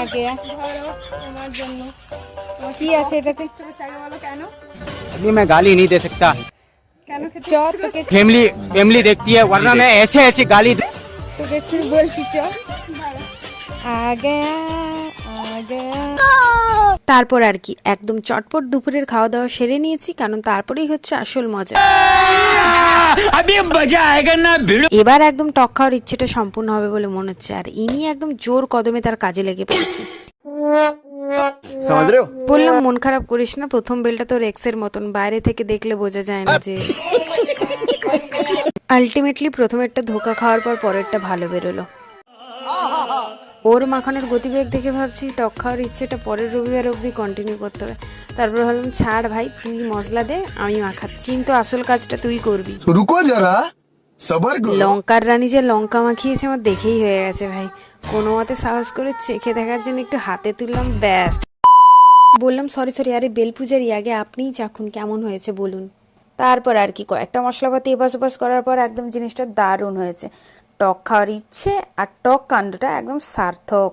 আগে ধরো তোমার জন্য। কি আছে এটাতে? ইচ্ছে করছে আগে বলো কেন? अभी मैं गाली नहीं दे सकता। কেন খেতে চ ইচ্ছে তোকে করছে? फैमिली फैमिली देखती है, वरना मैं ऐसे ऐसे गाली তোকে কি বলছি, চ দাঁড়াও। আগে আগে। তারপর আর কি একদম চটপট দুপুরের খাওয়া দাওয়া সেরে নিয়েছি, কারণ তারপরেই হচ্ছে আসল মজা। এবার একদম টক খাওয়ার ইচ্ছেটা সম্পূর্ণ হবে বলে মনে হচ্ছে, আর ইনি একদম জোর কদমে তার কাজে লেগে পড়েছে। समझ रहे हो? বললাম মন খারাপ করিস না, প্রথম বেলটা তোর এক্সের মতন, বাইরে থেকে দেখলে বোঝা যায় না যে। আলটিমেটলি প্রথমেরটা ধোকা খাওয়ার পর পরেরটা ভালো বেরোলো। ওর মাখানোর গতিবেগ দেখে ভাবছি টক খাওয়ার ইচ্ছেটা পরের রবিবার অবধি কন্টিনিউ করতে হবে। তারপর ভাবলাম ছাড় ভাই, তুই মশলা দে, আমি মাখাচ্ছি, কিন্তু আসল কাজটা তুই করবি। रुको जरा सबर करो। লঙ্কার রানী যে লঙ্কা মাখিয়েছে আমার দেখেই হয়ে গেছে ভাই। কোনো মতে সাহস করে চেখে দেখার জন্য একটু হাতে তুললাম, ব্যাস। বললাম সরি সরি, আরে বেল পূজারি আগে আপনিই চাখুন কেমন হয়েছে বলুন। তারপর আর কি কয়েকটা মশলাপাতি এপাশ ওপাশ করার পর একদম জিনিসটা দারুণ হয়েছে। টক খাওয়ার ইচ্ছে আর টক কাণ্ডটা একদম সার্থক।